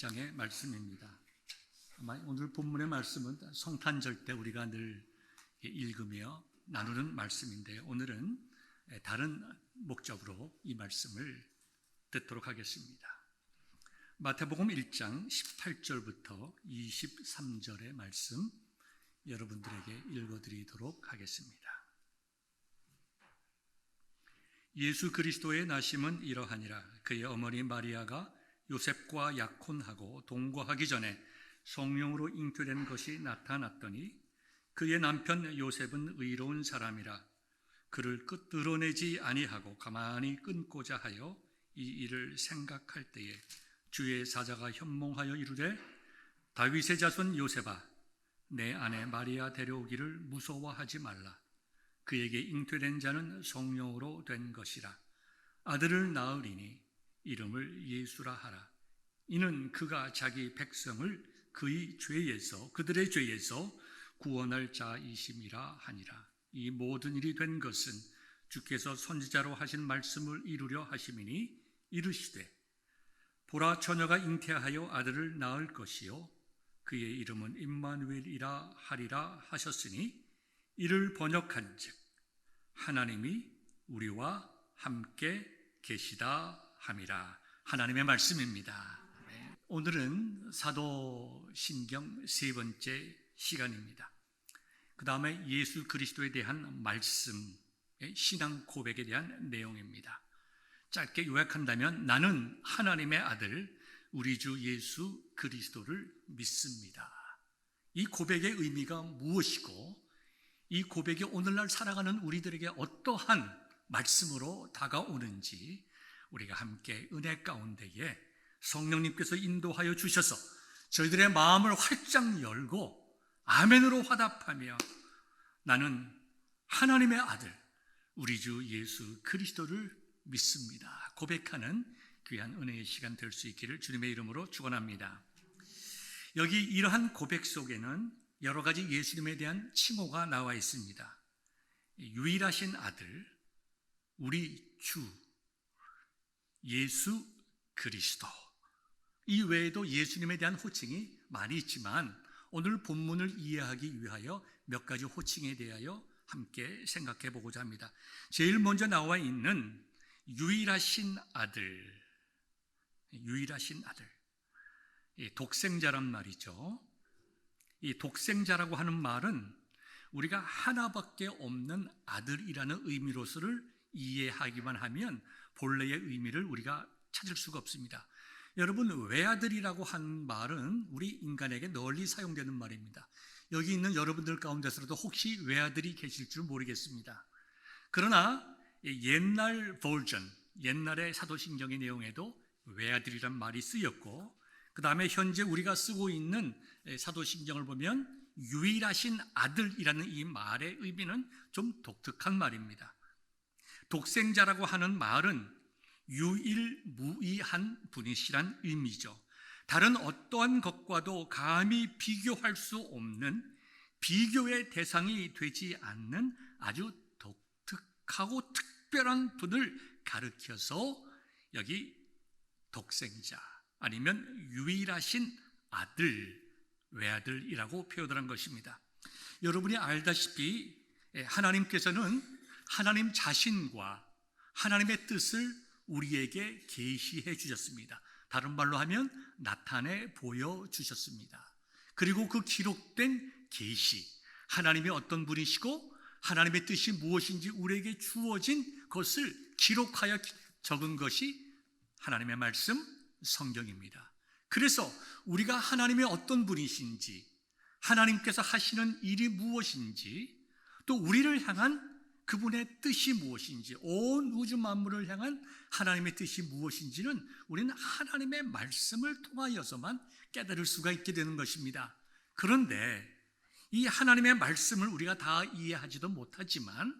25장의 말씀입니다. 아마 오늘 본문의 말씀은 성탄절 때 우리가 늘 읽으며 나누는 말씀인데 오늘은 다른 목적으로 이 말씀을 듣도록 하겠습니다. 마태복음 1장 18절부터 23절의 말씀 여러분들에게 읽어드리도록 하겠습니다. 예수 그리스도의 나심은 이러하니라. 그의 어머니 마리아가 요셉과 약혼하고 동거하기 전에 성령으로 잉태된 것이 나타났더니 그의 남편 요셉은 의로운 사람이라 그를 드러내지 아니하고 가만히 끊고자 하여 이 일을 생각할 때에 주의 사자가 현몽하여 이르되 다윗의 자손 요셉아 내 아내 마리아 데려오기를 무서워하지 말라. 그에게 잉태된 자는 성령으로 된 것이라. 아들을 낳으리니 이름을 예수라 하라. 이는 그가 자기 백성을 그들의 죄에서 구원할 자이심이라 하니라. 이 모든 일이 된 것은 주께서 선지자로 하신 말씀을 이루려 하심이니 이르시되 보라 처녀가 잉태하여 아들을 낳을 것이요 그의 이름은 임마누엘이라 하리라 하셨으니 이를 번역한즉 하나님이 우리와 함께 계시다 함이라. 하나님의 말씀입니다. 오늘은 사도신경 세 번째 시간입니다. 그 다음에 예수 그리스도에 대한 말씀, 신앙 고백에 대한 내용입니다. 짧게 요약한다면 나는 하나님의 아들 우리 주 예수 그리스도를 믿습니다. 이 고백의 의미가 무엇이고 이 고백이 오늘날 살아가는 우리들에게 어떠한 말씀으로 다가오는지 우리가 함께 은혜 가운데에 성령님께서 인도하여 주셔서 저희들의 마음을 활짝 열고 아멘으로 화답하며 나는 하나님의 아들 우리 주 예수 그리스도를 믿습니다 고백하는 귀한 은혜의 시간 될 수 있기를 주님의 이름으로 축원합니다. 여기 이러한 고백 속에는 여러 가지 예수님에 대한 칭호가 나와 있습니다. 유일하신 아들 우리 주 예수 그리스도, 이 외에도 예수님에 대한 호칭이 많이 있지만 오늘 본문을 이해하기 위하여 몇 가지 호칭에 대하여 함께 생각해 보고자 합니다. 제일 먼저 나와 있는 유일하신 아들, 유일하신 아들, 독생자란 말이죠. 이 독생자라고 하는 말은 우리가 하나밖에 없는 아들이라는 의미로서를 이해하기만 하면 본래의 의미를 우리가 찾을 수가 없습니다. 여러분, 외아들이라고 하는 말은 우리 인간에게 널리 사용되는 말입니다. 여기 있는 여러분들 가운데서도 혹시 외아들이 계실 줄 모르겠습니다. 그러나 옛날 버전, 옛날의 사도신경의 내용에도 외아들이란 말이 쓰였고 그 다음에 현재 우리가 쓰고 있는 사도신경을 보면 유일하신 아들이라는 이 말의 의미는 좀 독특한 말입니다. 독생자라고 하는 말은 유일무이한 분이시란 의미죠. 다른 어떠한 것과도 감히 비교할 수 없는 비교의 대상이 되지 않는 아주 독특하고 특별한 분을 가리켜서 여기 독생자 아니면 유일하신 아들, 외아들이라고 표현을 한 것입니다. 여러분이 알다시피 하나님께서는 하나님 자신과 하나님의 뜻을 우리에게 계시해 주셨습니다. 다른 말로 하면 나타내 보여주셨습니다. 그리고 그 기록된 계시, 하나님이 어떤 분이시고 하나님의 뜻이 무엇인지 우리에게 주어진 것을 기록하여 적은 것이 하나님의 말씀 성경입니다. 그래서 우리가 하나님의 어떤 분이신지, 하나님께서 하시는 일이 무엇인지, 또 우리를 향한 그분의 뜻이 무엇인지, 온 우주 만물을 향한 하나님의 뜻이 무엇인지는 우리는 하나님의 말씀을 통하여서만 깨달을 수가 있게 되는 것입니다. 그런데 이 하나님의 말씀을 우리가 다 이해하지도 못하지만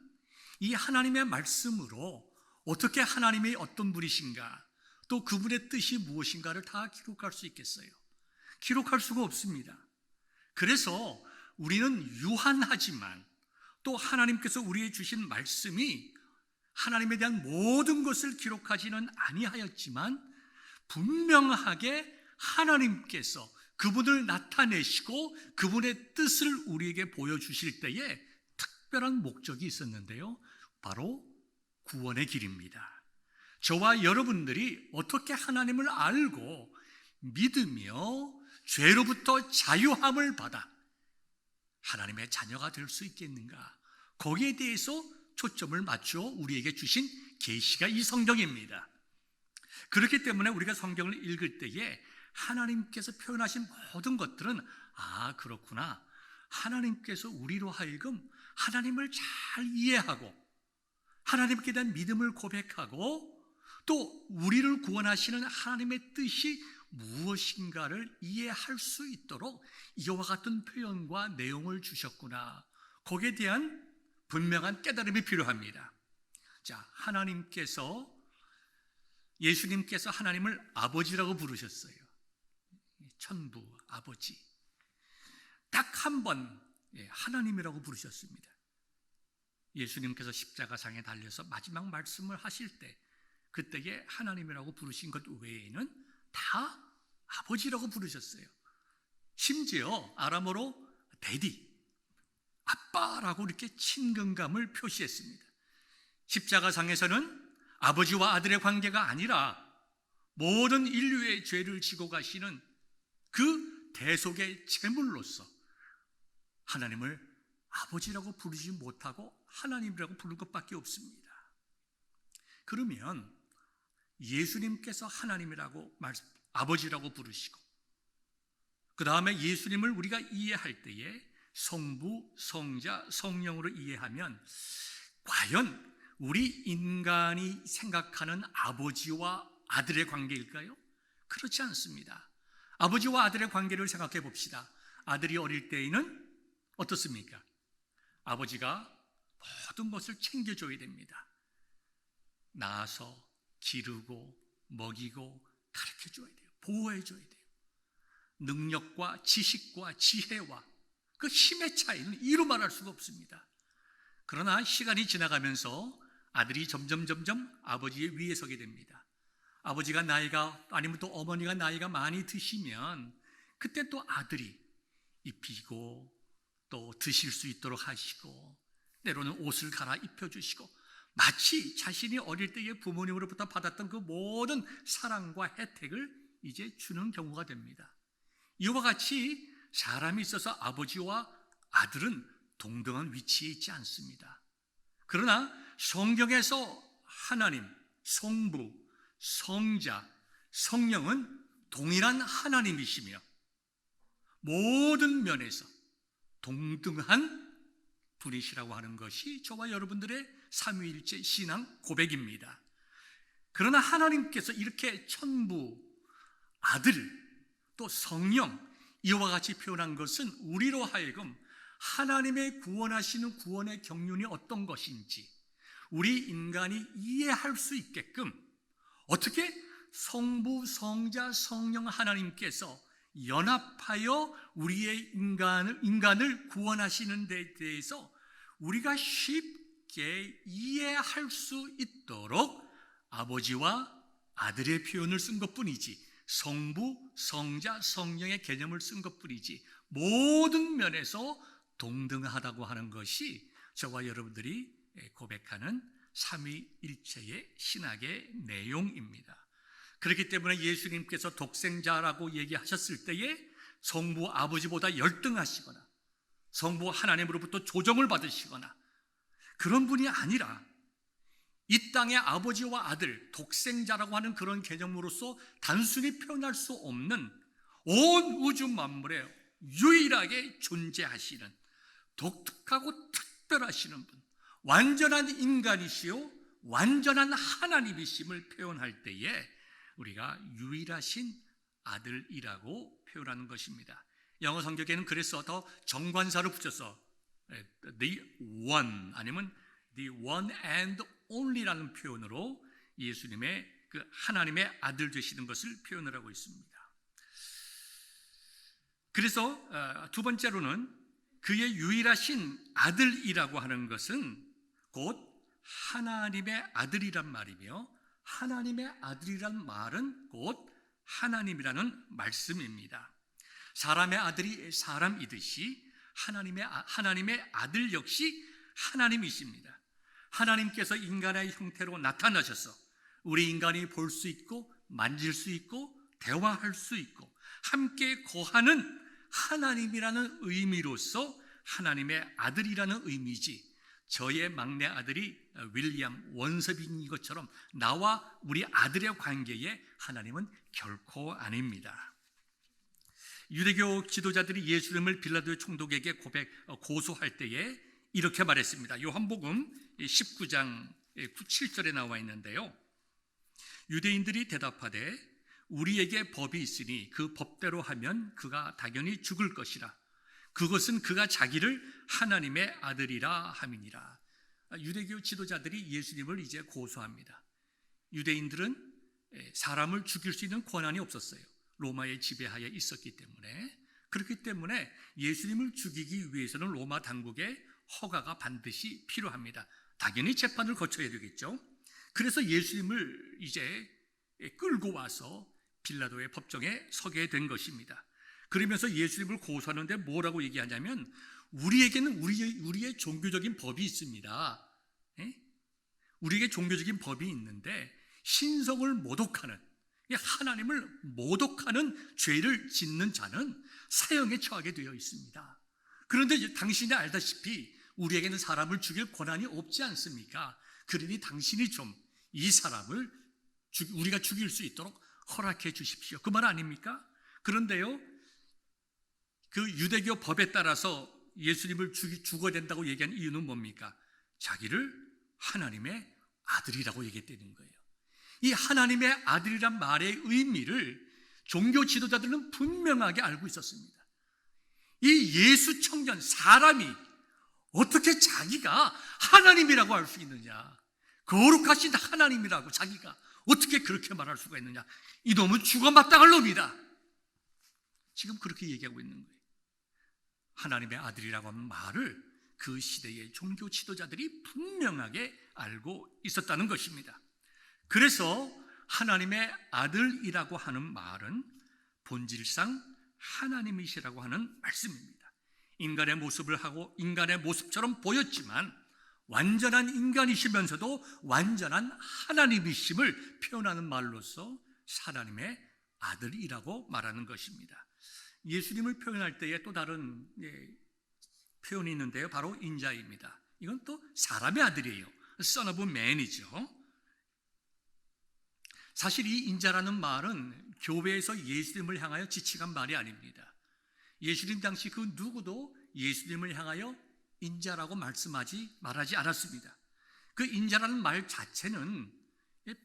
이 하나님의 말씀으로 어떻게 하나님이 어떤 분이신가, 또 그분의 뜻이 무엇인가를 다 기록할 수 있겠어요? 기록할 수가 없습니다. 그래서 우리는 유한하지만 또 하나님께서 우리에게 주신 말씀이 하나님에 대한 모든 것을 기록하지는 아니하였지만 분명하게 하나님께서 그분을 나타내시고 그분의 뜻을 우리에게 보여주실 때에 특별한 목적이 있었는데요, 바로 구원의 길입니다. 저와 여러분들이 어떻게 하나님을 알고 믿으며 죄로부터 자유함을 받아 하나님의 자녀가 될 수 있겠는가, 거기에 대해서 초점을 맞추어 우리에게 주신 계시가 이 성경입니다. 그렇기 때문에 우리가 성경을 읽을 때에 하나님께서 표현하신 모든 것들은 그렇구나, 하나님께서 우리로 하여금 하나님을 잘 이해하고 하나님께 대한 믿음을 고백하고 또 우리를 구원하시는 하나님의 뜻이 무엇인가를 이해할 수 있도록 이와 같은 표현과 내용을 주셨구나, 거기에 대한 분명한 깨달음이 필요합니다. 자, 예수님께서 하나님을 아버지라고 부르셨어요. 천부 아버지. 딱 한 번 하나님이라고 부르셨습니다. 예수님께서 십자가상에 달려서 마지막 말씀을 하실 때 그때에 하나님이라고 부르신 것 외에는 다 아버지라고 부르셨어요. 심지어 아람어로 데디, 아빠라고 이렇게 친근감을 표시했습니다. 십자가상에서는 아버지와 아들의 관계가 아니라 모든 인류의 죄를 지고 가시는 그 대속의 제물로서 하나님을 아버지라고 부르지 못하고 하나님이라고 부를 것밖에 없습니다. 그러면 예수님께서 하나님이라고 아버지라고 부르시고 그 다음에 예수님을 우리가 이해할 때에 성부, 성자, 성령으로 이해하면 과연 우리 인간이 생각하는 아버지와 아들의 관계일까요? 그렇지 않습니다. 아버지와 아들의 관계를 생각해 봅시다. 아들이 어릴 때에는 어떻습니까? 아버지가 모든 것을 챙겨줘야 됩니다. 낳아서 기르고 먹이고 가르쳐줘야 돼요. 보호해줘야 돼요. 능력과 지식과 지혜와 그 힘의 차이는 이루 말할 수가 없습니다. 그러나 시간이 지나가면서 아들이 점점 아버지의 위에 서게 됩니다. 아버지가 나이가 아니면 또 어머니가 나이가 많이 드시면 그때 또 아들이 입히고 또 드실 수 있도록 하시고 때로는 옷을 갈아입혀 주시고 마치 자신이 어릴 때의 부모님으로부터 받았던 그 모든 사랑과 혜택을 이제 주는 경우가 됩니다. 이와 같이 사람이 있어서 아버지와 아들은 동등한 위치에 있지 않습니다. 그러나 성경에서 하나님, 성부, 성자, 성령은 동일한 하나님이시며 모든 면에서 동등한 분이시라고 하는 것이 저와 여러분들의 삼위일체 신앙 고백입니다. 그러나 하나님께서 이렇게 천부, 아들, 또 성령 이와 같이 표현한 것은 우리로 하여금 하나님의 구원하시는 구원의 경륜이 어떤 것인지 우리 인간이 이해할 수 있게끔 어떻게 성부, 성자, 성령 하나님께서 연합하여 우리의 인간을 구원하시는 데 대해서 우리가 쉽게 이해할 수 있도록 아버지와 아들의 표현을 쓴 것뿐이지 성부, 성자, 성령의 개념을 쓴 것뿐이지 모든 면에서 동등하다고 하는 것이 저와 여러분들이 고백하는 삼위일체의 신학의 내용입니다. 그렇기 때문에 예수님께서 독생자라고 얘기하셨을 때에 성부 아버지보다 열등하시거나 성부 하나님으로부터 조정을 받으시거나 그런 분이 아니라 이 땅의 아버지와 아들, 독생자라고 하는 그런 개념으로서 단순히 표현할 수 없는 온 우주 만물에 유일하게 존재하시는 독특하고 특별하시는 분, 완전한 인간이시요 완전한 하나님이심을 표현할 때에 우리가 유일하신 아들이라고 표현하는 것입니다. 영어 성경에는 그래서 더 정관사를 붙여서 the one 아니면 the one and only라는 표현으로 예수님의 그 하나님의 아들 되시는 것을 표현을 하고 있습니다. 그래서 두 번째로는 그의 유일하신 아들이라고 하는 것은 곧 하나님의 아들이란 말이며 하나님의 아들이란 말은 곧 하나님이라는 말씀입니다. 사람의 아들이 사람이듯이 하나님의 아들 역시 하나님이십니다. 하나님께서 인간의 형태로 나타나셔서 우리 인간이 볼 수 있고 만질 수 있고 대화할 수 있고 함께 거하는 하나님이라는 의미로서 하나님의 아들이라는 의미지, 저의 막내 아들이 윌리엄 원섭인 것처럼 나와 우리 아들의 관계에 하나님은 결코 아닙니다. 유대교 지도자들이 예수님을 빌라도의 총독에게 고소할 때에 이렇게 말했습니다. 요한복음 19장 7절에 나와 있는데요, 유대인들이 대답하되 우리에게 법이 있으니 그 법대로 하면 그가 당연히 죽을 것이라. 그것은 그가 자기를 하나님의 아들이라 함이니라. 유대교 지도자들이 예수님을 이제 고소합니다. 유대인들은 사람을 죽일 수 있는 권한이 없었어요. 로마의 지배하에 있었기 때문에. 그렇기 때문에 예수님을 죽이기 위해서는 로마 당국의 허가가 반드시 필요합니다. 당연히 재판을 거쳐야 되겠죠. 그래서 예수님을 이제 끌고 와서 빌라도의 법정에 서게 된 것입니다. 그러면서 예수님을 고소하는데 뭐라고 얘기하냐면, 우리에게는 우리의 종교적인 법이 있습니다. 우리에게 종교적인 법이 있는데 신성을 모독하는, 하나님을 모독하는 죄를 짓는 자는 사형에 처하게 되어 있습니다. 그런데 당신이 알다시피 우리에게는 사람을 죽일 권한이 없지 않습니까? 그러니 당신이 좀 이 사람을 우리가 죽일 수 있도록 허락해 주십시오. 그 말 아닙니까? 그런데요, 그 유대교 법에 따라서 예수님을 죽어야 된다고 얘기한 이유는 뭡니까? 자기를 하나님의 아들이라고 얘기했다는 거예요. 이 하나님의 아들이란 말의 의미를 종교 지도자들은 분명하게 알고 있었습니다. 이 예수 청년 사람이 어떻게 자기가 하나님이라고 할 수 있느냐, 거룩하신 하나님이라고 자기가 어떻게 그렇게 말할 수가 있느냐, 이놈은 죽어 마땅할 놈이다. 지금 그렇게 얘기하고 있는 거예요. 하나님의 아들이라고 하는 말을 그 시대의 종교 지도자들이 분명하게 알고 있었다는 것입니다. 그래서 하나님의 아들이라고 하는 말은 본질상 하나님이시라고 하는 말씀입니다. 인간의 모습을 하고 인간의 모습처럼 보였지만 완전한 인간이시면서도 완전한 하나님이심을 표현하는 말로서 하나님의 아들이라고 말하는 것입니다. 예수님을 표현할 때에 또 다른 표현이 있는데요, 바로 인자입니다. 이건 또 사람의 아들이에요. Son of man이죠. 사실 이 인자라는 말은 교회에서 예수님을 향하여 지칭한 말이 아닙니다. 예수님 당시 그 누구도 예수님을 향하여 인자라고 말하지 않았습니다. 그 인자라는 말 자체는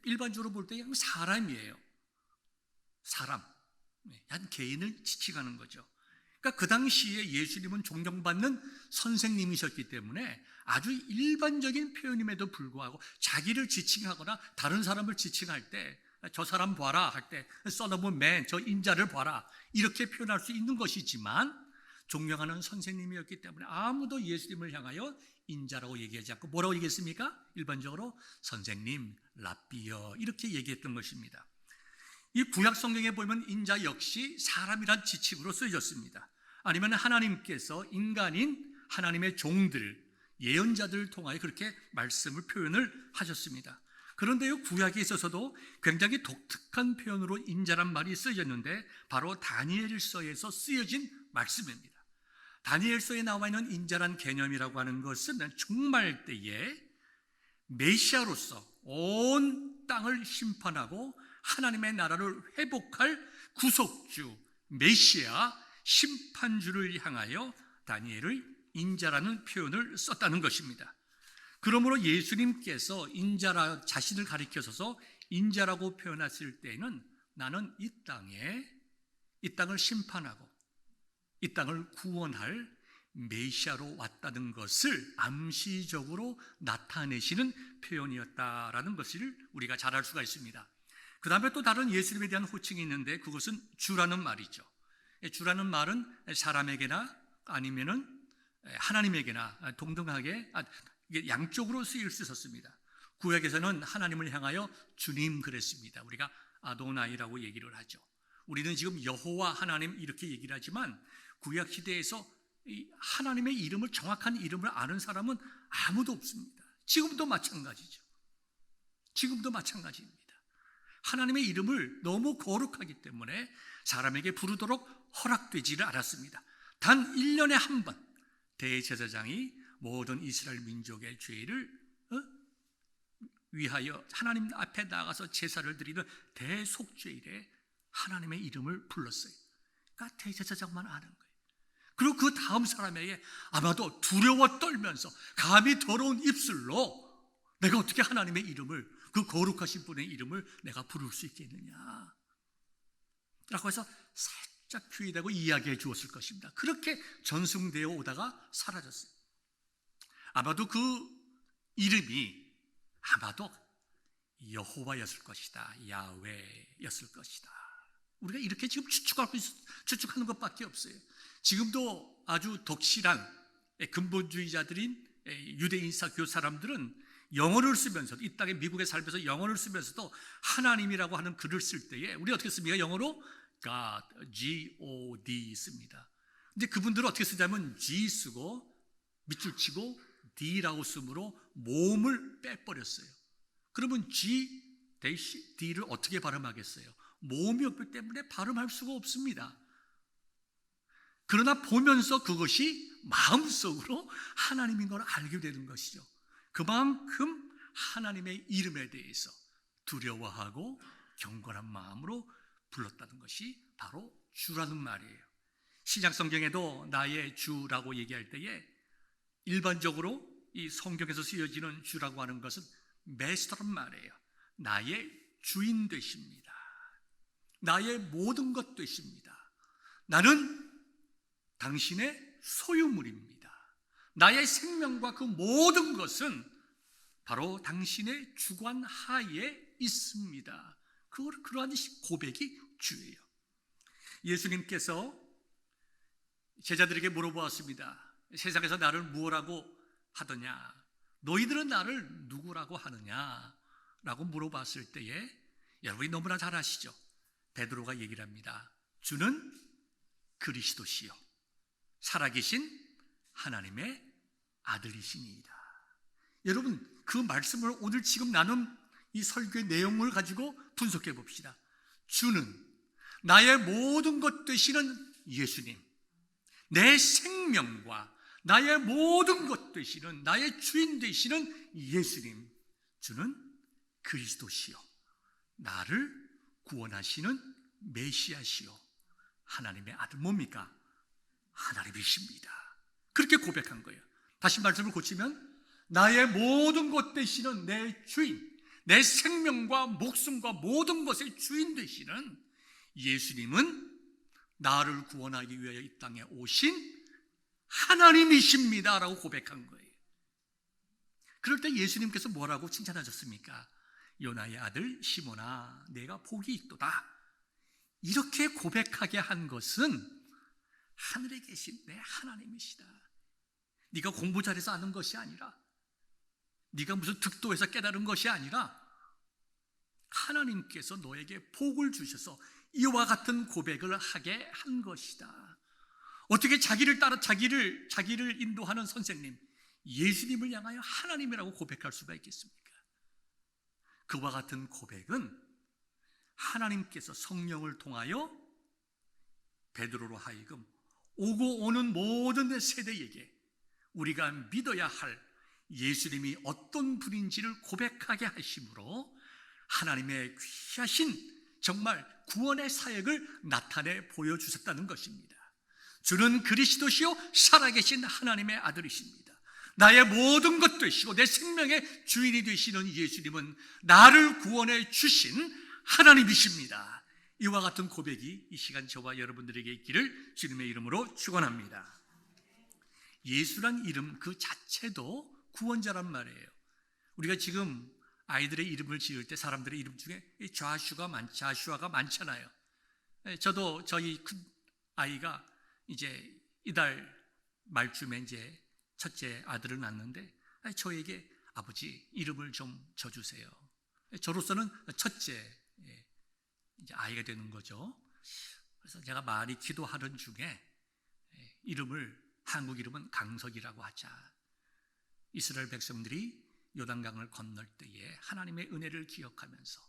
일반적으로 볼 때 사람이에요. 사람, 한 개인을 지칭하는 거죠. 그러니까 그 당시에 예수님은 존경받는 선생님이셨기 때문에 아주 일반적인 표현임에도 불구하고 자기를 지칭하거나 다른 사람을 지칭할 때 저 사람 봐라 할 때 Son of Man, 저 인자를 봐라, 이렇게 표현할 수 있는 것이지만 존경하는 선생님이었기 때문에 아무도 예수님을 향하여 인자라고 얘기하지 않고 뭐라고 얘기했습니까? 일반적으로 선생님, 랍비여, 이렇게 얘기했던 것입니다. 이 구약 성경에 보면 인자 역시 사람이란 지칭으로 쓰여졌습니다. 아니면 하나님께서 인간인 하나님의 종들, 예언자들을 통하여 그렇게 말씀을 표현을 하셨습니다. 그런데요, 구약에 있어서도 굉장히 독특한 표현으로 인자란 말이 쓰여졌는데 바로 다니엘서에서 쓰여진 말씀입니다. 다니엘서에 나와 있는 인자란 개념이라고 하는 것은 종말 때에 메시아로서 온 땅을 심판하고 하나님의 나라를 회복할 구속주, 메시아, 심판주를 향하여 다니엘을 인자라는 표현을 썼다는 것입니다. 그러므로 예수님께서 인자라 자신을 가리켜서 인자라고 표현했을 때에는 나는 이 땅을 심판하고 이 땅을 구원할 메시아로 왔다는 것을 암시적으로 나타내시는 표현이었다라는 것을 우리가 잘 알 수가 있습니다. 그 다음에 또 다른 예수님에 대한 호칭이 있는데 그것은 주라는 말이죠. 주라는 말은 사람에게나 아니면은 하나님에게나 동등하게 양쪽으로 쓰일 수 있었습니다. 구약에서는 하나님을 향하여 주님 그랬습니다. 우리가 아도나이라고 얘기를 하죠. 우리는 지금 여호와 하나님 이렇게 얘기를 하지만 구약 시대에서 이 하나님의 이름을, 정확한 이름을 아는 사람은 아무도 없습니다. 지금도 마찬가지죠. 지금도 마찬가지입니다. 하나님의 이름을 너무 거룩하기 때문에 사람에게 부르도록 허락되지를 않았습니다. 단 1년에 한 번 대제사장이 모든 이스라엘 민족의 죄를 위하여 하나님 앞에 나가서 제사를 드리는 대속죄일에 하나님의 이름을 불렀어요. 그러니까 대제사장만 아는 거예요. 그리고 그 다음 사람에게 아마도 두려워 떨면서 감히 더러운 입술로 내가 어떻게 하나님의 이름을, 그 거룩하신 분의 이름을 내가 부를 수 있겠느냐 라고 해서 살짝 귀에대고 이야기해 주었을 것입니다. 그렇게 전승되어 오다가 사라졌어요. 아마도 그 이름이 아마도 여호와였을 것이다, 야훼였을 것이다. 우리가 이렇게 지금 추측하는 것밖에 없어요. 지금도 아주 독실한 근본주의자들인 유대인사교 사람들은 영어를 쓰면서도, 이 땅에 미국에 살면서 영어를 쓰면서도 하나님이라고 하는 글을 쓸 때에 우리 어떻게 씁니까? 영어로 God, G-O-D 씁니다. 근데 그분들은 어떻게 쓰냐면 G 쓰고 밑줄 치고 D라고 쓰므로 모음을 빼버렸어요. 그러면 G, D를 어떻게 발음하겠어요? 모음이 없기 때문에 발음할 수가 없습니다. 그러나 보면서 그것이 마음속으로 하나님인 걸 알게 되는 것이죠. 그만큼 하나님의 이름에 대해서 두려워하고 경건한 마음으로 불렀다는 것이 바로 주라는 말이에요. 신약성경에도 나의 주라고 얘기할 때에 일반적으로 이 성경에서 쓰여지는 주라고 하는 것은 메스터란 말이에요. 나의 주인 되십니다. 나의 모든 것 되십니다. 나는 당신의 소유물입니다. 나의 생명과 그 모든 것은 바로 당신의 주관 하에 있습니다. 그러한 고백이 주예요. 예수님께서 제자들에게 물어보았습니다. 세상에서 나를 무엇라고 하더냐? 너희들은 나를 누구라고 하느냐? 라고 물어봤을 때에 여러분이 너무나 잘 아시죠? 베드로가 얘기를 합니다. 주는 그리스도시요 살아계신 하나님의 아들이시니이다. 여러분, 그 말씀을 오늘 지금 나눈 이 설교의 내용을 가지고 분석해 봅시다. 주는 나의 모든 것 되시는 예수님, 내 생명과 나의 모든 것 되시는, 나의 주인 되시는 예수님, 주는 그리스도시요 나를 구원하시는 메시아시요 하나님의 아들. 뭡니까? 하나님이십니다. 그렇게 고백한 거예요. 다시 말씀을 고치면 나의 모든 것 되시는 내 주인, 내 생명과 목숨과 모든 것의 주인 되시는 예수님은 나를 구원하기 위하여 이 땅에 오신 하나님이십니다 라고 고백한 거예요. 그럴 때 예수님께서 뭐라고 칭찬하셨습니까? 요나의 아들 시몬아, 내가 복이 있도다. 이렇게 고백하게 한 것은 하늘에 계신 내 하나님이시다. 네가 공부 잘해서 아는 것이 아니라, 네가 무슨 득도해서 깨달은 것이 아니라 하나님께서 너에게 복을 주셔서 이와 같은 고백을 하게 한 것이다. 어떻게 자기를 인도하는 선생님 예수님을 향하여 하나님이라고 고백할 수가 있겠습니까? 그와 같은 고백은 하나님께서 성령을 통하여 베드로로 하여금 오고 오는 모든 세대에게 우리가 믿어야 할 예수님이 어떤 분인지를 고백하게 하심으로 하나님의 귀하신 정말 구원의 사역을 나타내 보여주셨다는 것입니다. 주는 그리스도시요 살아계신 하나님의 아들이십니다. 나의 모든 것 되시고 내 생명의 주인이 되시는 예수님은 나를 구원해 주신 하나님이십니다. 이와 같은 고백이 이 시간 저와 여러분들에게 있기를 주님의 이름으로 축원합니다. 예수란 이름 그 자체도 구원자란 말이에요. 우리가 지금 아이들의 이름을 지을 때 사람들의 이름 중에 자슈아가 많잖아요. 저도 저희 큰 아이가 이제 이달 말쯤에 이제 첫째 아들을 낳는데 저에게 아버지 이름을 좀 져주세요. 저로서는 첫째 이제 아이가 되는 거죠. 그래서 제가 많이 기도하던 중에 한국 이름은 강석이라고 하자. 이스라엘 백성들이 요단강을 건널 때에 하나님의 은혜를 기억하면서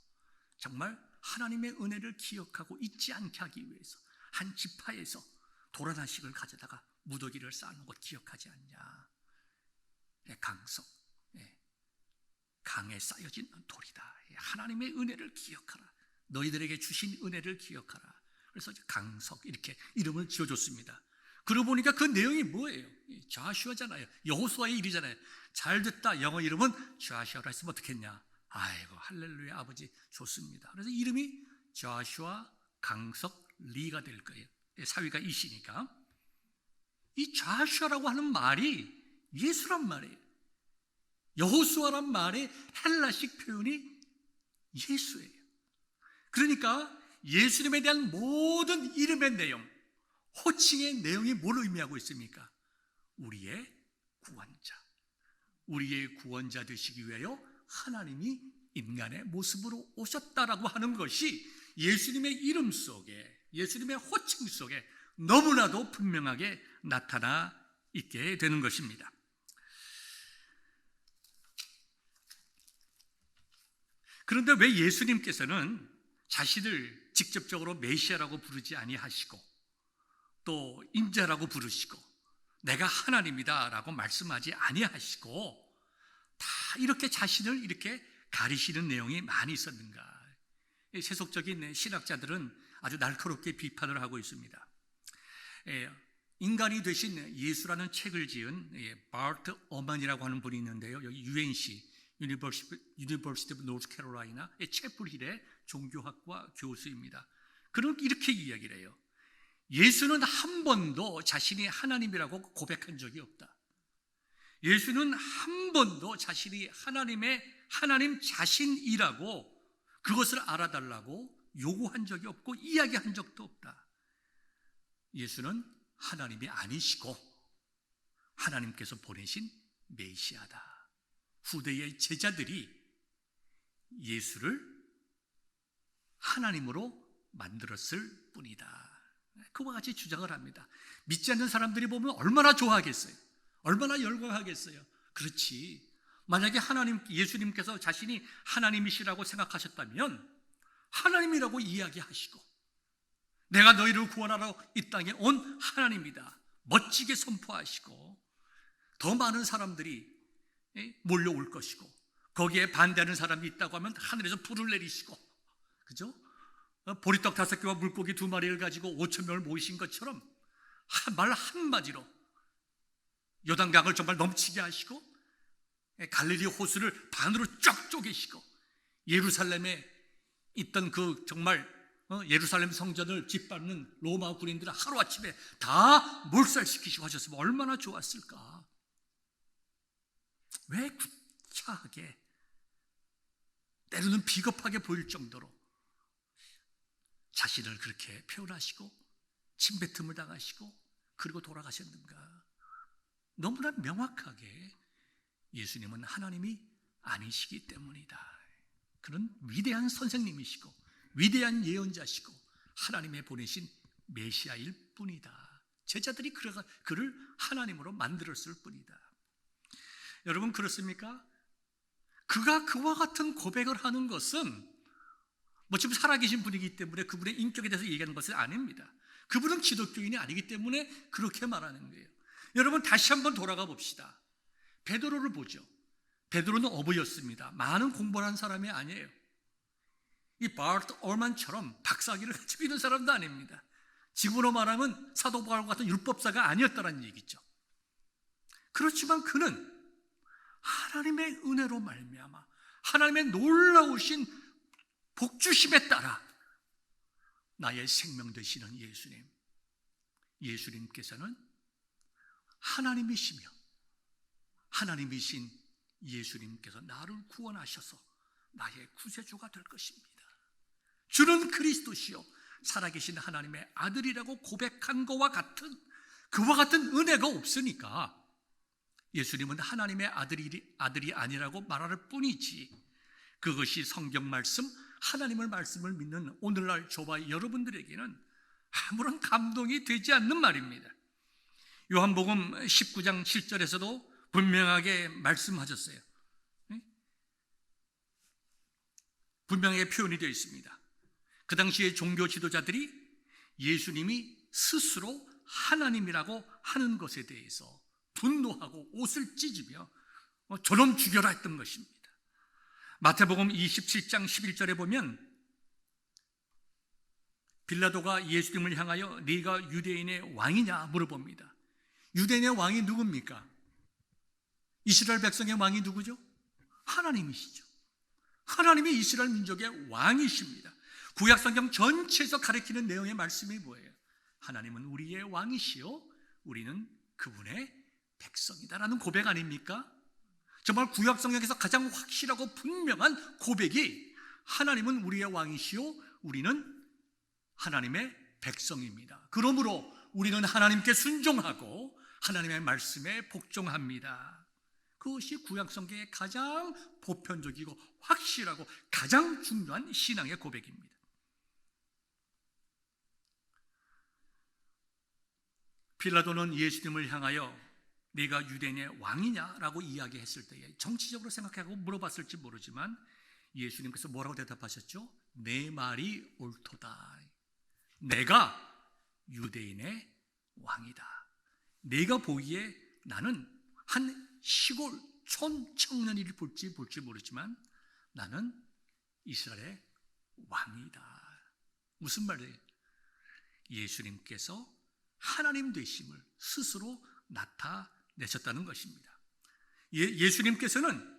정말 하나님의 은혜를 기억하고 잊지 않게 하기 위해서 한 지파에서 도라나식을 가져다가 무더기를 쌓는 것 기억하지 않냐. 강석, 강에 쌓여진 돌이다. 하나님의 은혜를 기억하라. 너희들에게 주신 은혜를 기억하라. 그래서 강석 이렇게 이름을 지어줬습니다. 그러고 보니까 그 내용이 뭐예요? 좌슈아잖아요. 여호수아의 일이잖아요. 잘 됐다. 영어 이름은 좌슈아라 했으면 어떻겠냐? 아이고 할렐루야 아버지 좋습니다. 그래서 이름이 좌슈아 강석 리가 될 거예요. 사위가 이시니까. 이 좌슈아라고 하는 말이 예수란 말이에요. 여호수아란 말의 헬라식 표현이 예수예요. 그러니까 예수님에 대한 모든 이름의 내용, 호칭의 내용이 뭘 의미하고 있습니까? 우리의 구원자. 우리의 구원자 되시기 위하여 하나님이 인간의 모습으로 오셨다라고 하는 것이 예수님의 이름 속에, 예수님의 호칭 속에 너무나도 분명하게 나타나 있게 되는 것입니다. 그런데 왜 예수님께서는 자신을 직접적으로 메시아라고 부르지 아니하시고 또 인자라고 부르시고 내가 하나님이다 라고 말씀하지 아니하시고 다 이렇게 자신을 이렇게 가리시는 내용이 많이 있었는가? 세속적인 신학자들은 아주 날카롭게 비판을 하고 있습니다. 인간이 되신 예수라는 책을 지은 바르트 어만이라고 하는 분이 있는데요. 여기 UNC 유니버시티 오브 노스 캐롤라이나의 채플힐의 종교학과 교수입니다. 그는 이렇게 이야기를 해요. 예수는 한 번도 자신이 하나님이라고 고백한 적이 없다. 예수는 한 번도 자신이 하나님 자신이라고 그것을 알아달라고 요구한 적이 없고 이야기한 적도 없다. 예수는 하나님이 아니시고 하나님께서 보내신 메시아다. 후대의 제자들이 예수를 하나님으로 만들었을 뿐이다. 그와 같이 주장을 합니다. 믿지 않는 사람들이 보면 얼마나 좋아하겠어요? 얼마나 열광하겠어요? 그렇지. 만약에 예수님께서 자신이 하나님이시라고 생각하셨다면 하나님이라고 이야기하시고 내가 너희를 구원하러 이 땅에 온 하나님이다. 멋지게 선포하시고 더 많은 사람들이 몰려올 것이고 거기에 반대하는 사람이 있다고 하면 하늘에서 불을 내리시고 그죠? 보리떡 5개와 물고기 2마리를 가지고 5,000명을 모이신 것처럼 말 한마디로 요단강을 정말 넘치게 하시고 갈릴리 호수를 반으로 쫙 쪼개시고 예루살렘에 있던 그 정말 예루살렘 성전을 짓밟는 로마 군인들을 하루아침에 다 몰살시키시고 하셨으면 얼마나 좋았을까. 왜 구차하게 때로는 비겁하게 보일 정도로 자신을 그렇게 표현하시고 침뱉음을 당하시고 그리고 돌아가셨는가? 너무나 명확하게 예수님은 하나님이 아니시기 때문이다. 그는 위대한 선생님이시고 위대한 예언자시고 하나님의 보내신 메시아일 뿐이다. 제자들이 그를 하나님으로 만들었을 뿐이다. 여러분 그렇습니까? 그가 그와 같은 고백을 하는 것은 지금 살아계신 분이기 때문에 그분의 인격에 대해서 얘기하는 것은 아닙니다. 그분은 기독교인이 아니기 때문에 그렇게 말하는 거예요. 여러분 다시 한번 돌아가 봅시다. 베드로를 보죠. 베드로는 어부였습니다. 많은 공부를 한 사람이 아니에요. 이 바르트 얼만처럼 박사학위를 가지고 있는 사람도 아닙니다. 지금으로 말하면 사도 바울 같은 율법사가 아니었다는 얘기죠. 그렇지만 그는 하나님의 은혜로 말미암아 하나님의 놀라우신 복주심에 따라 나의 생명 되시는 예수님께서는 하나님이시며 하나님이신 예수님께서 나를 구원하셔서 나의 구세주가 될 것입니다. 주는 그리스도시요 살아계신 하나님의 아들이라고 고백한 것과 같은 그와 같은 은혜가 없으니까 예수님은 하나님의 아들이 아니라고 말할 뿐이지 그것이 성경 말씀 하나님의 말씀을 믿는 오늘날 저와 여러분들에게는 아무런 감동이 되지 않는 말입니다. 요한복음 19장 7절에서도 분명하게 말씀하셨어요. 분명하게 표현이 되어 있습니다. 그 당시에 종교 지도자들이 예수님이 스스로 하나님이라고 하는 것에 대해서 분노하고 옷을 찢으며 저놈 죽여라 했던 것입니다. 마태복음 27장 11절에 보면 빌라도가 예수님을 향하여 네가 유대인의 왕이냐 물어봅니다. 유대인의 왕이 누굽니까? 이스라엘 백성의 왕이 누구죠? 하나님이시죠. 하나님이 이스라엘 민족의 왕이십니다. 구약성경 전체에서 가리키는 내용의 말씀이 뭐예요? 하나님은 우리의 왕이시요 우리는 그분의 백성이다라는 고백 아닙니까? 정말 구약성경에서 가장 확실하고 분명한 고백이 하나님은 우리의 왕이시요 우리는 하나님의 백성입니다. 그러므로 우리는 하나님께 순종하고 하나님의 말씀에 복종합니다. 그것이 구약성경의 가장 보편적이고 확실하고 가장 중요한 신앙의 고백입니다. 빌라도는 예수님을 향하여 네가 유대인의 왕이냐라고 이야기했을 때에 정치적으로 생각하고 물어봤을지 모르지만 예수님께서 뭐라고 대답하셨죠? 내 말이 옳도다. 내가 유대인의 왕이다. 내가 보기에 나는 한 시골 촌 청년일 볼지 모르지만 나는 이스라엘의 왕이다. 무슨 말이에요? 예수님께서 하나님 되심을 스스로 나타내셨다는 것입니다. 예수님께서는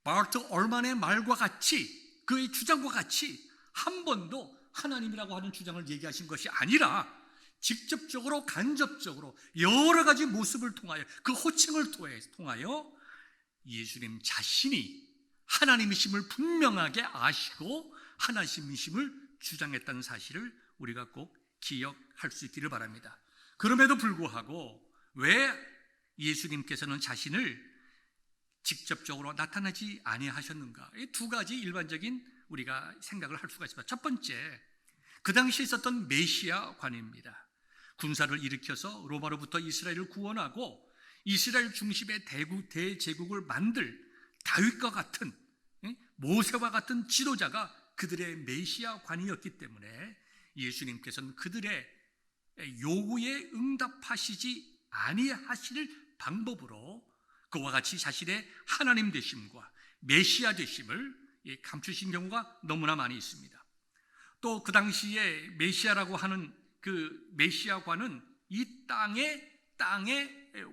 바르트 얼만의 말과 같이 그의 주장과 같이 한 번도 하나님이라고 하는 주장을 얘기하신 것이 아니라 직접적으로 간접적으로 여러 가지 모습을 통하여 그 호칭을 통하여 예수님 자신이 하나님이심을 분명하게 아시고 하나님이심을 주장했다는 사실을 우리가 꼭 기억할 수 있기를 바랍니다. 그럼에도 불구하고 왜 예수님께서는 자신을 직접적으로 나타나지 아니하셨는가? 이 두 가지 일반적인 우리가 생각을 할 수가 있습니다. 첫 번째, 그 당시에 있었던 메시아관입니다. 군사를 일으켜서 로마로부터 이스라엘을 구원하고 이스라엘 중심의 대제국을 만들 다윗과 같은 모세와 같은 지도자가 그들의 메시아관이었기 때문에 예수님께서는 그들의 요구에 응답하시지 아니하실 방법으로 그와 같이 자신의 하나님 되심과 메시아 되심을 감추신 경우가 너무나 많이 있습니다. 또 그 당시에 메시아라고 하는 그 메시아관은 이 땅의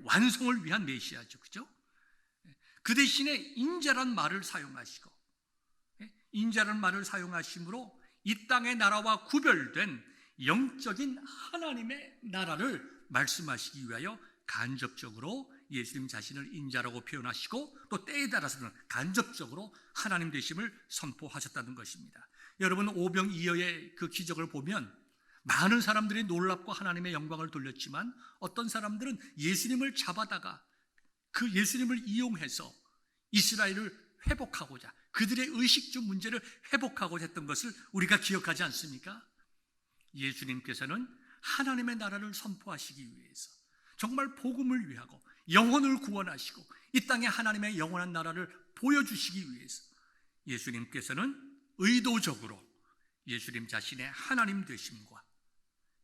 완성을 위한 메시아죠. 그죠? 그 대신에 인자란 말을 사용하시고 인자란 말을 사용하심으로 이 땅의 나라와 구별된 영적인 하나님의 나라를 말씀하시기 위하여 간접적으로 예수님 자신을 인자라고 표현하시고 또 때에 따라서는 간접적으로 하나님 되심을 선포하셨다는 것입니다. 여러분 오병이어의 그 기적을 보면 많은 사람들이 놀랍고 하나님의 영광을 돌렸지만 어떤 사람들은 예수님을 잡아다가 그 예수님을 이용해서 이스라엘을 회복하고자 그들의 의식주 문제를 회복하고자 했던 것을 우리가 기억하지 않습니까? 예수님께서는 하나님의 나라를 선포하시기 위해서 정말 복음을 위하고 영혼을 구원하시고 이 땅에 하나님의 영원한 나라를 보여주시기 위해서 예수님께서는 의도적으로 예수님 자신의 하나님 되심과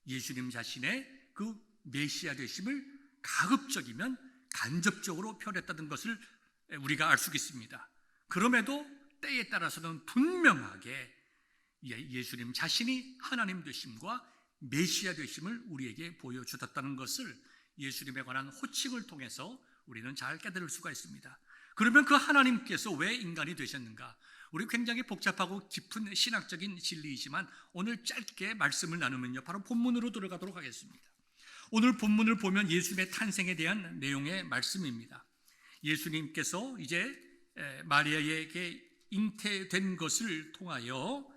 예수님 자신의 그 메시아 되심을 가급적이면 간접적으로 표현했다는 것을 우리가 알 수 있습니다. 그럼에도 때에 따라서는 분명하게 예수님 자신이 하나님 되심과 메시아 되심을 우리에게 보여주었다는 것을 예수님에 관한 호칭을 통해서 우리는 잘 깨달을 수가 있습니다. 그러면 그 하나님께서 왜 인간이 되셨는가? 우리 굉장히 복잡하고 깊은 신학적인 진리이지만 오늘 짧게 말씀을 나누면요 바로 본문으로 들어가도록 하겠습니다. 오늘 본문을 보면 예수님의 탄생에 대한 내용의 말씀입니다. 예수님께서 이제 마리아에게 잉태된 것을 통하여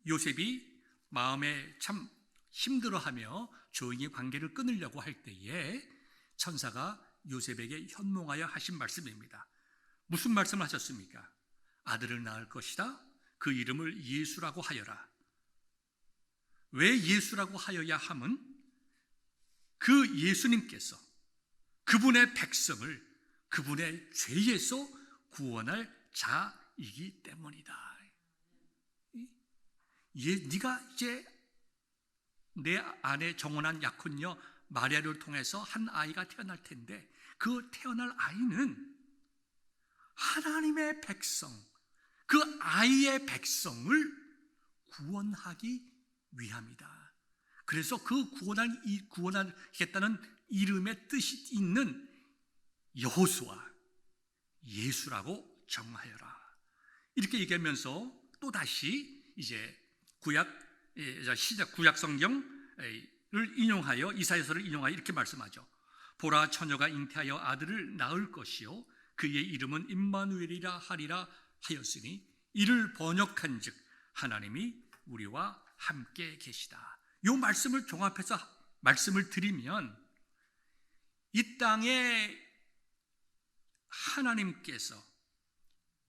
요셉이 마음에 참 힘들어하며 조용히 관계를 끊으려고 할 때에 천사가 요셉에게 현몽하여 하신 말씀입니다. 무슨 말씀을 하셨습니까? 아들을 낳을 것이다. 그 이름을 예수라고 하여라. 왜 예수라고 하여야 함은 그 예수님께서 그분의 백성을 그분의 죄에서 구원할 자이기 때문이다. 네가 이제 내 안에 정혼한 약혼녀 마리아를 통해서 한 아이가 태어날 텐데 그 태어날 아이는 하나님의 백성, 그 아이의 백성을 구원하기 위함이다. 그래서 그 구원하겠다는 이름의 뜻이 있는 여호수아, 예수라고 정하여라. 이렇게 얘기하면서 또 다시 이제 구약 성경을 인용하여 이사야서를 인용하여 이렇게 말씀하죠. 보라, 처녀가 잉태하여 아들을 낳을 것이요 그의 이름은 임마누엘이라 하리라 하였으니 이를 번역한즉 하나님이 우리와 함께 계시다. 이 말씀을 종합해서 말씀을 드리면 이 땅에 하나님께서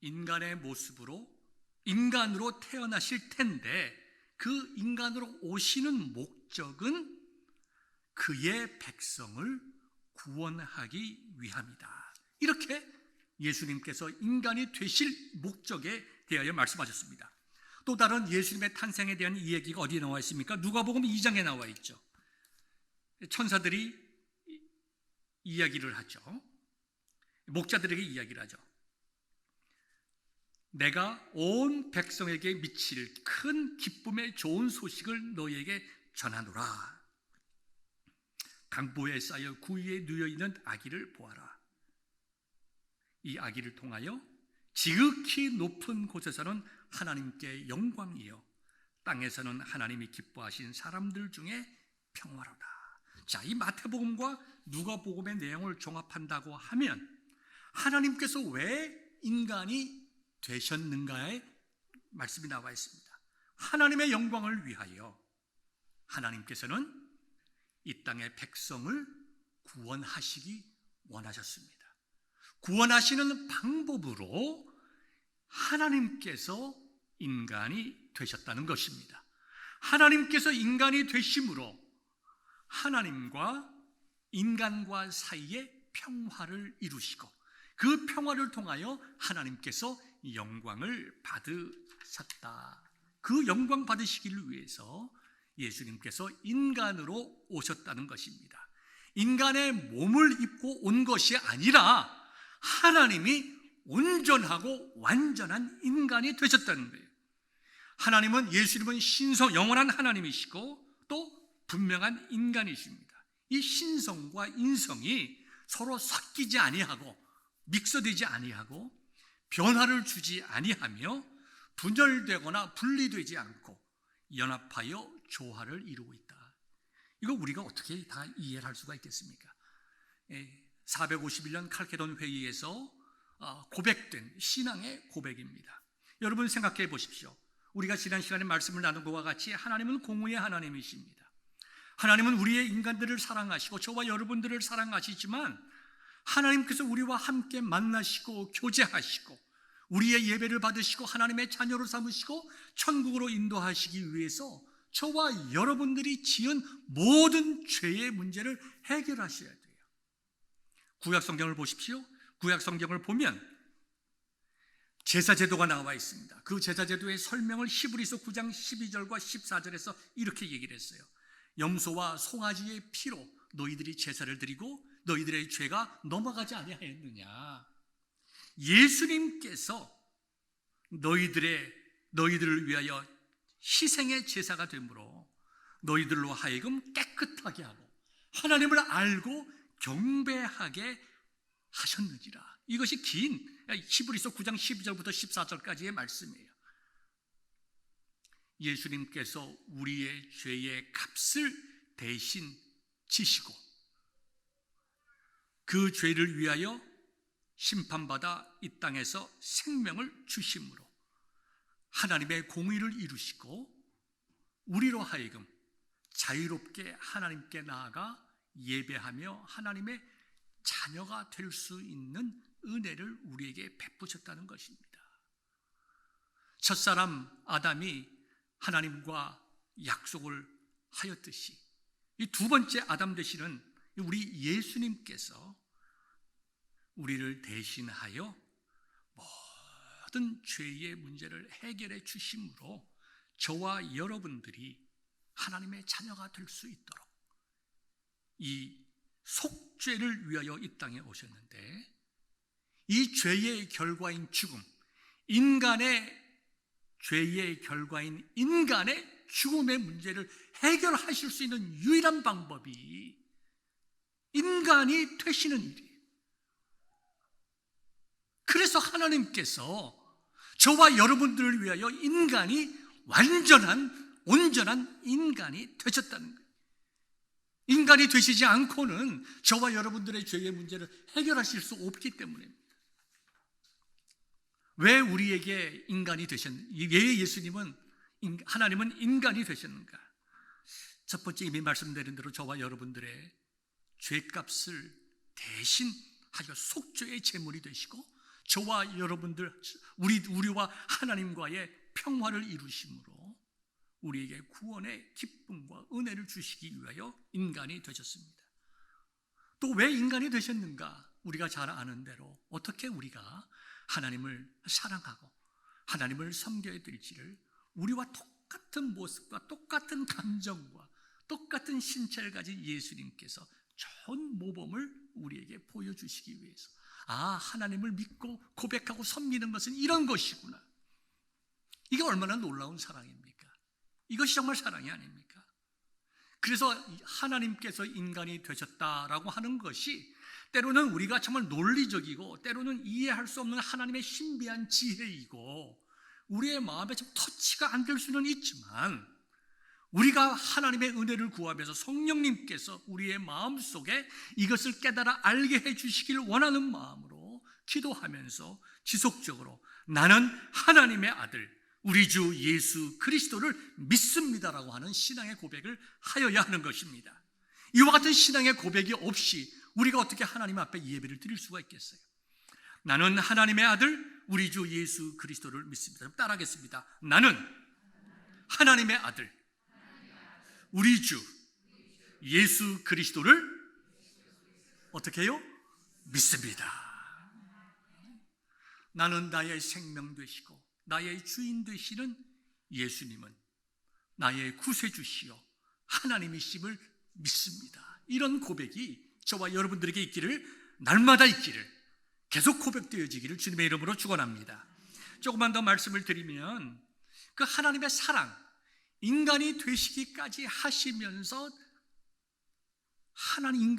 인간의 모습으로 인간으로 태어나실 텐데 그 인간으로 오시는 목적은 그의 백성을 구원하기 위함이다. 이렇게 예수님께서 인간이 되실 목적에 대하여 말씀하셨습니다. 또 다른 예수님의 탄생에 대한 이야기가 어디에 나와 있습니까? 누가복음 2장에 나와 있죠. 천사들이 이야기를 하죠. 목자들에게 이야기를 하죠. 내가 온 백성에게 미칠 큰 기쁨의 좋은 소식을 너희에게 전하노라. 강보에 쌓여 구유에 누여있는 아기를 보아라. 이 아기를 통하여 지극히 높은 곳에서는 하나님께 영광이요 땅에서는 하나님이 기뻐하신 사람들 중에 평화로다. 자, 이 마태복음과 누가복음의 내용을 종합한다고 하면 하나님께서 왜 인간이 되셨는가의 말씀이 나와 있습니다. 하나님의 영광을 위하여 하나님께서는 이 땅의 백성을 구원하시기 원하셨습니다. 구원하시는 방법으로 하나님께서 인간이 되셨다는 것입니다. 하나님께서 인간이 되심으로 하나님과 인간과 사이에 평화를 이루시고 그 평화를 통하여 하나님께서 영광을 받으셨다. 그 영광 받으시기를 위해서 예수님께서 인간으로 오셨다는 것입니다. 인간의 몸을 입고 온 것이 아니라 하나님이 온전하고 완전한 인간이 되셨다는 거예요. 하나님은, 예수님은 영원한 하나님이시고 또 분명한 인간이십니다. 이 신성과 인성이 서로 섞이지 아니하고 믹서되지 아니하고 변화를 주지 아니하며 분열되거나 분리되지 않고 연합하여 조화를 이루고 있다. 이거 우리가 어떻게 다 이해를 할 수가 있겠습니까? 451년 칼케돈 회의에서 고백된 신앙의 고백입니다. 여러분 생각해 보십시오. 우리가 지난 시간에 말씀을 나눈 것과 같이 하나님은 공의의 하나님이십니다. 하나님은 우리의 인간들을 사랑하시고 저와 여러분들을 사랑하시지만 하나님께서 우리와 함께 만나시고 교제하시고 우리의 예배를 받으시고 하나님의 자녀로 삼으시고 천국으로 인도하시기 위해서 저와 여러분들이 지은 모든 죄의 문제를 해결하셔야 돼요. 구약 성경을 보십시오. 구약 성경을 보면 제사 제도가 나와 있습니다. 그 제사 제도의 설명을 히브리서 9장 12절과 14절에서 이렇게 얘기를 했어요. 염소와 송아지의 피로 너희들이 제사를 드리고 너희들의 죄가 넘어가지 아니하였느냐. 예수님께서 너희들을 위하여 희생의 제사가 되므로 너희들로 하여금 깨끗하게 하고 하나님을 알고 경배하게 하셨느니라. 이것이 긴 히브리서 9장 12절부터 14절까지의 말씀이에요. 예수님께서 우리의 죄의 값을 대신 지시고 그 죄를 위하여 심판받아 이 땅에서 생명을 주심으로 하나님의 공의를 이루시고 우리로 하여금 자유롭게 하나님께 나아가 예배하며 하나님의 자녀가 될 수 있는 은혜를 우리에게 베푸셨다는 것입니다. 첫사람 아담이 하나님과 약속을 하였듯이 이 두 번째 아담 되시는 우리 예수님께서 우리를 대신하여 모든 죄의 문제를 해결해 주심으로 저와 여러분들이 하나님의 자녀가 될 수 있도록 이 속죄를 위하여 이 땅에 오셨는데, 이 죄의 결과인 죽음, 인간의 죄의 결과인 인간의 죽음의 문제를 해결하실 수 있는 유일한 방법이 인간이 되시는 일이에요. 그래서 하나님께서 저와 여러분들을 위하여 인간이 온전한 인간이 되셨다는 거예요. 인간이 되시지 않고는 저와 여러분들의 죄의 문제를 해결하실 수 없기 때문입니다. 왜 우리에게 인간이 되셨는가? 왜 하나님은 인간이 되셨는가? 첫 번째, 이미 말씀드린 대로 저와 여러분들의 죄값을 대신하여 속죄의 제물이 되시고, 저와 여러분들, 우리와 하나님과의 평화를 이루심으로 우리에게 구원의 기쁨과 은혜를 주시기 위하여 인간이 되셨습니다. 또 왜 인간이 되셨는가? 우리가 잘 아는 대로 어떻게 우리가 하나님을 사랑하고 하나님을 섬겨야 될지를 우리와 똑같은 모습과 똑같은 감정과 똑같은 신체를 가진 예수님께서 좋은 모범을 우리에게 보여주시기 위해서, 하나님을 믿고 고백하고 섬기는 것은 이런 것이구나. 이게 얼마나 놀라운 사랑입니까? 이것이 정말 사랑이 아닙니까? 그래서 하나님께서 인간이 되셨다라고 하는 것이 때로는 우리가 정말 논리적이고 때로는 이해할 수 없는 하나님의 신비한 지혜이고 우리의 마음에 좀 터치가 안 될 수는 있지만, 우리가 하나님의 은혜를 구하면서 성령님께서 우리의 마음속에 이것을 깨달아 알게 해주시길 원하는 마음으로 기도하면서 지속적으로 나는 하나님의 아들 우리 주 예수 그리스도를 믿습니다라고 하는 신앙의 고백을 하여야 하는 것입니다. 이와 같은 신앙의 고백이 없이 우리가 어떻게 하나님 앞에 예배를 드릴 수가 있겠어요? 나는 하나님의 아들 우리 주 예수 그리스도를 믿습니다. 따라하겠습니다. 나는 하나님의 아들 우리 주 예수 그리스도를 어떻게 해요? 믿습니다. 나는 나의 생명 되시고 나의 주인 되시는 예수님은 나의 구세주시요 하나님이심을 믿습니다. 이런 고백이 저와 여러분들에게 있기를, 날마다 있기를, 계속 고백되어지기를 주님의 이름으로 축원합니다. 조금만 더 말씀을 드리면, 그 하나님의 사랑, 인간이 되시기까지 하시면서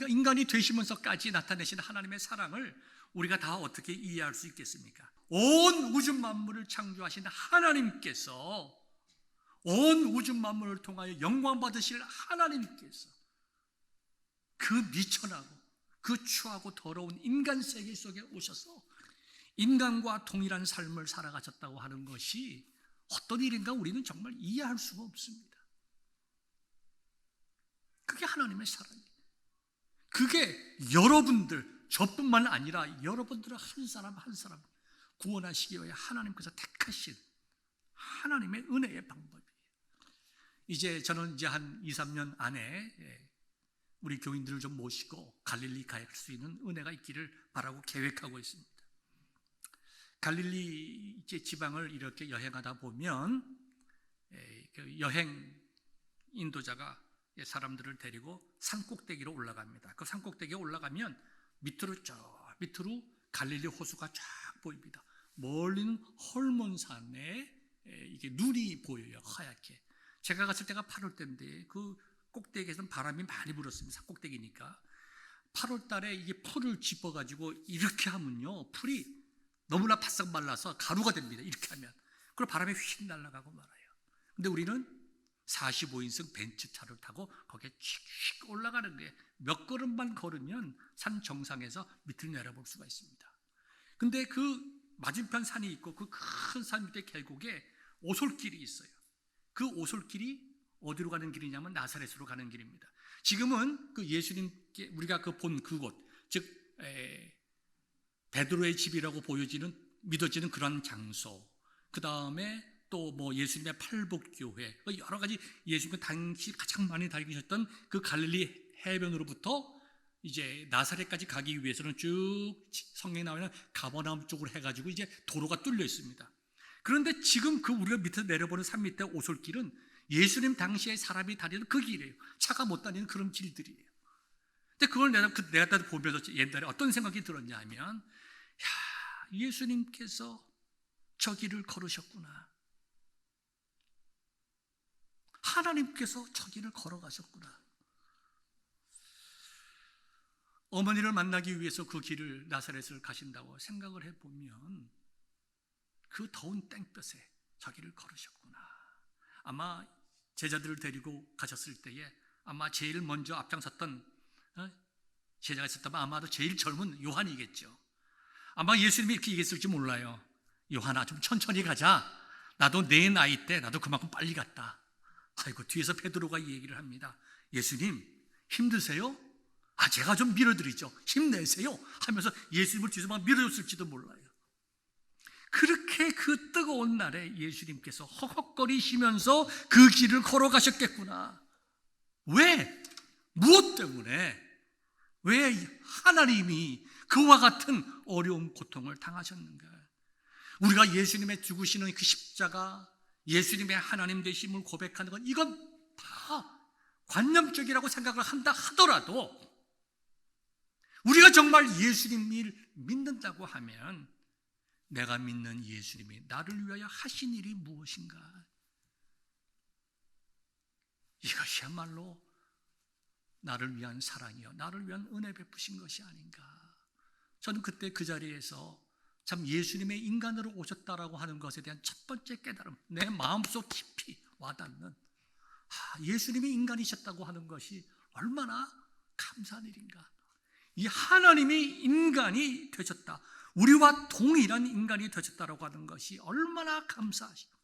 인간이 되시면서까지 나타내신 하나님의 사랑을 우리가 다 어떻게 이해할 수 있겠습니까? 온 우주 만물을 창조하신 하나님께서, 온 우주 만물을 통하여 영광 받으실 하나님께서 그 미천하고 그 추하고 더러운 인간 세계 속에 오셔서 인간과 동일한 삶을 살아가셨다고 하는 것이 어떤 일인가 우리는 정말 이해할 수가 없습니다. 그게 하나님의 사랑이에요. 그게 여러분들, 저뿐만 아니라 여러분들을 한 사람 한 사람 구원하시기 위해 하나님께서 택하신 하나님의 은혜의 방법이에요. 저는 한 2, 3년 안에 우리 교인들을 좀 모시고 갈릴리 갈 수 있는 은혜가 있기를 바라고 계획하고 있습니다. 갈릴리 지방을 이렇게 여행하다 보면 여행 인도자가 사람들을 데리고 산꼭대기로 올라갑니다. 그 산꼭대기에 올라가면 밑으로 갈릴리 호수가 쫙 보입니다. 멀리는 헐몬산에 이게 눈이 보여요, 하얗게. 제가 갔을 때가 8월 때인데 그 꼭대기에서는 바람이 많이 불었습니다. 산꼭대기니까. 8월 달에 이게 풀을 짚어가지고 이렇게 하면요, 풀이 너무나 바싹 말라서 가루가 됩니다. 이렇게 하면. 그리고 바람에 휙 날아가고 말아요. 근데 우리는 45인승 벤츠차를 타고 거기에 칙칙 올라가는 거예요. 몇 걸음만 걸으면 산 정상에서 밑을 내려볼 수가 있습니다. 근데 그 맞은편 산이 있고 그 큰 산 밑에 계곡에 오솔길이 있어요. 그 오솔길이 어디로 가는 길이냐면 나사렛으로 가는 길입니다. 지금은 그 예수님께 우리가 본 그곳, 즉 베드로의 집이라고 믿어지는 그런 장소, 그 다음에 또 뭐 예수님의 팔복교회, 여러 가지 예수님이 당시 가장 많이 다니셨던 그 갈릴리 해변으로부터 이제 나사렛까지 가기 위해서는 쭉 성경에 나오는 가버나움 쪽으로 해가지고 이제 도로가 뚫려 있습니다. 그런데 지금 그 우리가 밑에 내려보는 산 밑에 오솔길은 예수님 당시에 사람이 다니는 그 길이에요. 차가 못 다니는 그런 길들이에요. 근데 그걸 내가 보면서 옛날에 어떤 생각이 들었냐 하면, 야, 예수님께서 저 길을 걸으셨구나. 하나님께서 저 길을 걸어가셨구나. 어머니를 만나기 위해서 그 길을 나사렛을 가신다고 생각을 해보면 그 더운 땡볕에 저 길을 걸으셨구나. 아마 제자들을 데리고 가셨을 때에 아마 제일 먼저 앞장섰던 제자가 있었다면 아마도 제일 젊은 요한이겠죠. 아마 예수님이 이렇게 얘기했을지 몰라요. 요한아, 좀 천천히 가자. 나도 내 나이 때 나도 그만큼 빨리 갔다. 아이고, 뒤에서 베드로가 이 얘기를 합니다. 예수님, 힘드세요? 제가 좀 밀어드리죠. 힘내세요 하면서 예수님을 뒤에서 막 밀어줬을지도 몰라요. 그렇게 그 뜨거운 날에 예수님께서 허걱거리시면서 그 길을 걸어가셨겠구나. 왜? 무엇 때문에? 왜 하나님이 그와 같은 어려운 고통을 당하셨는가? 우리가 예수님의 죽으시는 그 십자가, 예수님의 하나님 되심을 고백하는 건 이건 다 관념적이라고 생각을 한다 하더라도 우리가 정말 예수님을 믿는다고 하면 내가 믿는 예수님이 나를 위하여 하신 일이 무엇인가? 이것이야말로 나를 위한 사랑이요, 나를 위한 은혜 베푸신 것이 아닌가. 저는 그때 그 자리에서 참 예수님의 인간으로 오셨다라고 하는 것에 대한 첫 번째 깨달음, 내 마음속 깊이 와닿는, 예수님이 인간이셨다고 하는 것이 얼마나 감사한 일인가. 이 하나님이 인간이 되셨다, 우리와 동일한 인간이 되셨다라고 하는 것이 얼마나 감사하시고,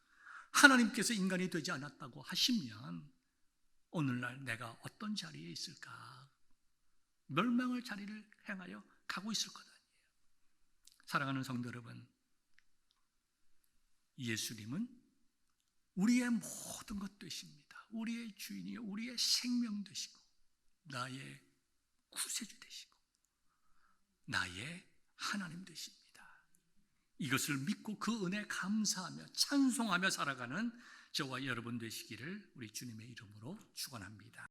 하나님께서 인간이 되지 않았다고 하시면 오늘날 내가 어떤 자리에 있을까? 멸망의 자리를 행하여 가고 있을 것 아니에요. 사랑하는 성도 여러분, 예수님은 우리의 모든 것 되십니다. 우리의 주인이요, 우리의 생명 되시고 나의 구세주 되시고 나의 하나님 되십니다. 이것을 믿고 그 은혜 감사하며 찬송하며 살아가는 저와 여러분 되시기를 우리 주님의 이름으로 축원합니다.